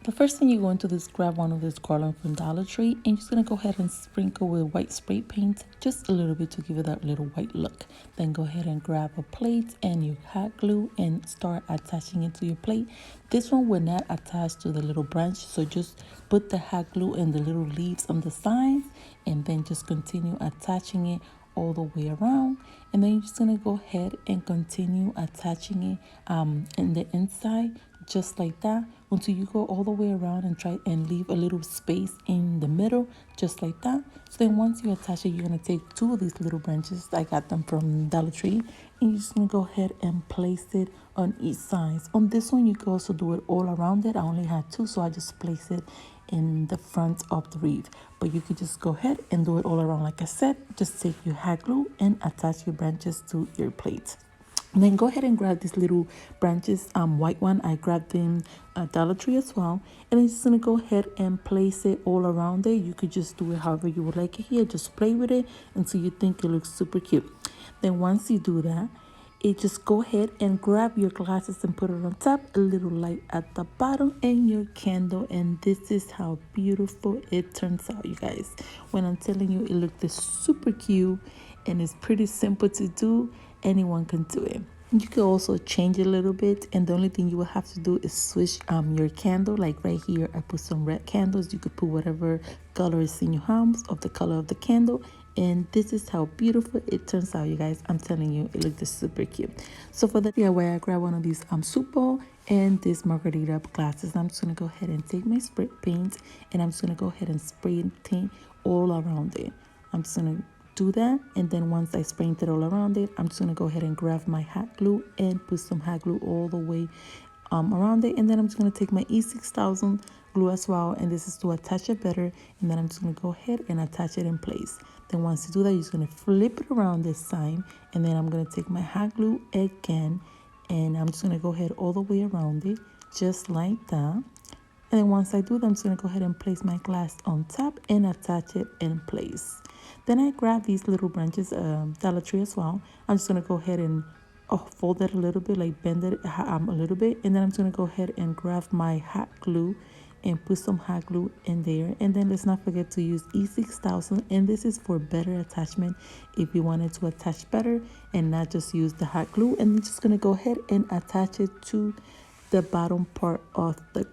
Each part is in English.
The first thing you're going to do is grab one of this garland from Dollar Tree, and you're just going to go ahead and sprinkle with white spray paint, just a little bit to give it that little white look. Then go ahead and grab a plate and your hot glue and start attaching it to your plate. This one will not attach to the little branch, so just put the hot glue in the little leaves on the sides and then just continue attaching it all the way around. And then you're just going to go ahead and continue attaching it in the inside, just like that, until you go all the way around and try and leave a little space in the middle, just like that. So then once you attach it, you're going to take two of these little branches. I got them from Dollar Tree, and you're just going to go ahead and place it on each side. On this one, you can also do it all around it. I only had two, so I just place it in the front of the wreath, but you could just go ahead and do it all around. Like I said, just take your hot glue and attach your branches to your plate. And then go ahead and grab these little branches, white one. I grabbed them at Dollar Tree as well. And I'm just going to go ahead and place it all around it. You could just do it however you would like it here. Just play with it until you think it looks super cute. Then once you do that, just go ahead and grab your glasses and put it on top, a little light at the bottom, and your candle. And this is how beautiful it turns out, you guys. When I'm telling you, it looks super cute and it's pretty simple to do. Anyone can do it. You can also change it a little bit, and the only thing you will have to do is switch your candle. Like right here, I put some red candles. You could put whatever color is in your house of the color of the candle. And this is how beautiful it turns out, you guys. I'm telling you, it looks super cute. So for the DIY, I grab one of these soup bowl and this margarita glasses. I'm just gonna go ahead and take my spray paint, and I'm just gonna go ahead and spray paint all around it. I'm just gonna do that, and then once I sprayed it all around it, I'm just gonna go ahead and grab my hot glue and put some hot glue all the way around it. And then I'm just gonna take my E6000 glue as well, and this is to attach it better. And then I'm just gonna go ahead and attach it in place. Then once you do that, you're just gonna flip it around this side, and then I'm gonna take my hot glue again, and I'm just gonna go ahead all the way around it, just like that. And then once I do that, I'm just gonna go ahead and place my glass on top and attach it in place. Then I grab these little branches, Dollar Tree as well. I'm just gonna go ahead and fold it a little bit, like bend it a little bit, and then I'm just gonna go ahead and grab my hot glue and put some hot glue in there. And then let's not forget to use E6000, and this is for better attachment if you wanted to attach better and not just use the hot glue. And I'm just gonna go ahead and attach it to the bottom part of the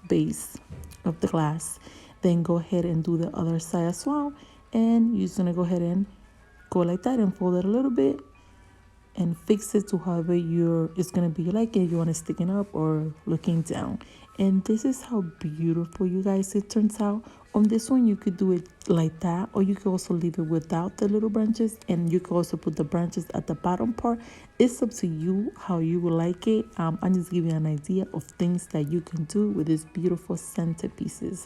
base of the glass. Then go ahead and do the other side as well, and you're just gonna go ahead and go like that and fold it a little bit and fix it to however it's gonna be, like if you want it sticking up or looking down. And this is how beautiful, you guys, it turns out. On this one, you could do it like that, or you could also leave it without the little branches, and you could also put the branches at the bottom part. It's up to you how you would like it. I'm just giving you an idea of things that you can do with these beautiful centerpieces.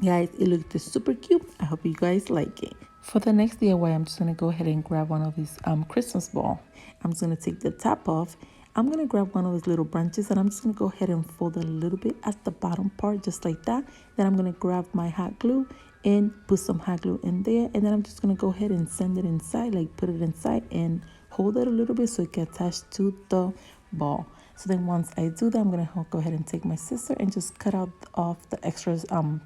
Guys, it looked super cute. I hope you guys like it. For the next DIY, I'm just going to go ahead and grab one of these Christmas ball. I'm just going to take the top off. I'm going to grab one of those little branches, and I'm just going to go ahead and fold it a little bit at the bottom part, just like that. Then I'm going to grab my hot glue and put some hot glue in there. And then I'm just going to go ahead and send it inside, like put it inside and hold it a little bit so it can attach to the ball. So then once I do that, I'm going to go ahead and take my scissor and just cut out off the extra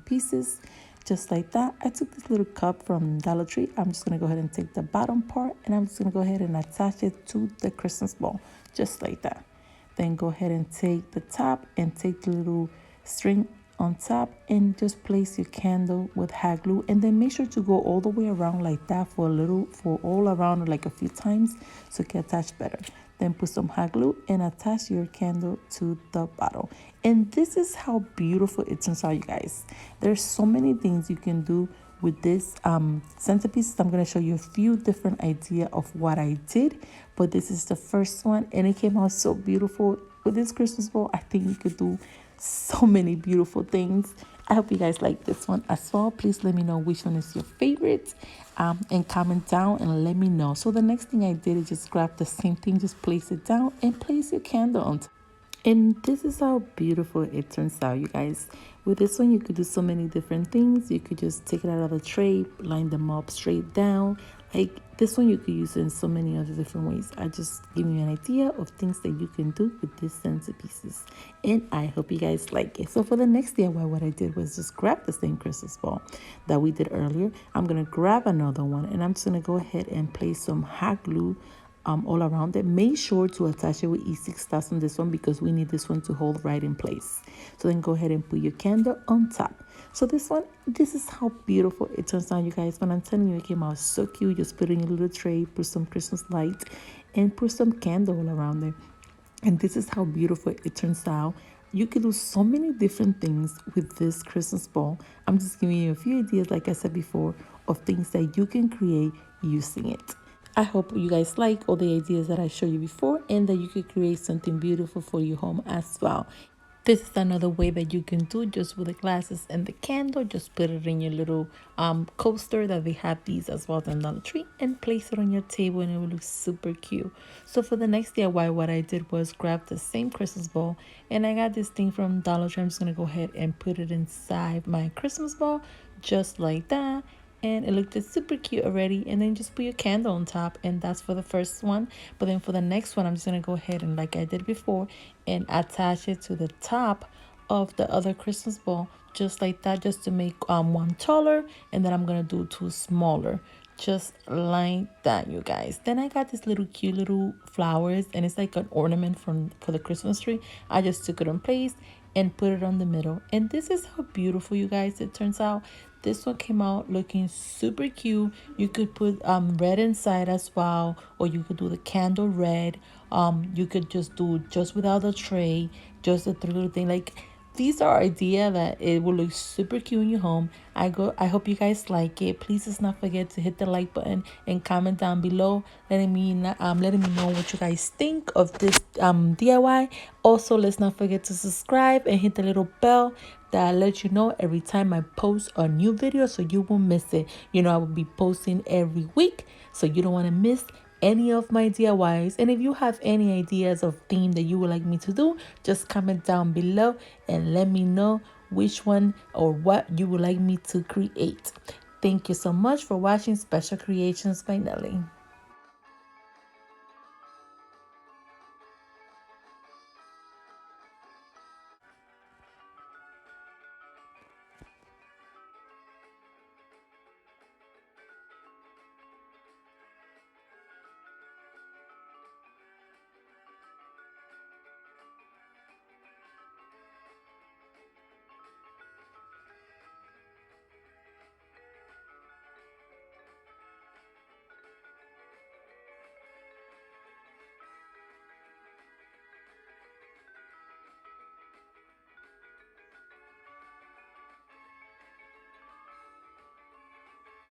pieces, just like that. I took this little cup from Dollar Tree. I'm just going to go ahead and take the bottom part, and I'm just going to go ahead and attach it to the Christmas ball, just like that. Then go ahead and take the top and take the little string on top and just place your candle with hot glue, and then make sure to go all the way around like that for all around, like a few times, so it can attach better. Then put some hot glue and attach your candle to the bottle. And this is how beautiful it turns out, you guys. There's so many things you can do with this centerpiece. I'm going to show you a few different ideas of what I did, but this is the first one, and it came out so beautiful. With this Christmas ball, I think you could do so many beautiful things. I hope you guys like this one as well. Please let me know which one is your favorite, and comment down and let me know. So the next thing I did is just grab the same thing, just place it down and place your candle on top. And this is how beautiful it turns out, you guys. With this one, you could do so many different things. You could just take it out of the tray, line them up straight down. Like this one, you could use it in so many other different ways. I just giving you an idea of things that you can do with these centerpieces. And I hope you guys like it. So for the next DIY, what I did was just grab the same Christmas ball that we did earlier. I'm going to grab another one, and I'm just going to go ahead and place some hot glue all around it. Make sure to attach it with E6 stars on this one because we need this one to hold right in place. So then go ahead and put your candle on top. So this is how beautiful it turns out, you guys. When I'm telling you, it came out so cute. Just put it in a little tray, put some Christmas lights, and put some candle all around it. And this is how beautiful it turns out. You can do so many different things with this Christmas ball. I'm just giving you a few ideas, like I said before, of things that you can create using it. I hope you guys like all the ideas that I showed you before and that you could create something beautiful for your home as well. This is another way that you can do just with the glasses and the candle. Just put it in your little coaster that they have these as well in Dollar Tree and place it on your table and it will look super cute. So for the next DIY, what I did was grab the same Christmas ball and I got this thing from Dollar Tree. I'm just going to go ahead and put it inside my Christmas ball just like that. And it looked super cute already. And then just put your candle on top, and that's for the first one. But then for the next one, I'm just gonna go ahead and, like I did before, and attach it to the top of the other Christmas ball just like that, just to make one taller, and then I'm gonna do two smaller just like that, you guys. Then I got this little cute little flowers, and it's like an ornament for the Christmas tree. I just took it in place and put it on the middle, and this is how beautiful, you guys, it turns out. This one came out looking super cute. You could put red inside as well, or you could do the candle red. You could just do just without the tray, just a three little thing. Like, these are idea that it will look super cute in your home. I hope you guys like it. Please just not forget to hit the like button and comment down below, letting me know what you guys think of this DIY. Also, let's not forget to subscribe and hit the little bell that lets you know every time I post a new video, so you won't miss it. You know, I will be posting every week, so you don't want to miss any of my DIYs. And if you have any ideas of theme that you would like me to do, just comment down below and let me know which one or what you would like me to create. Thank you so much for watching Special Creations by Nelly.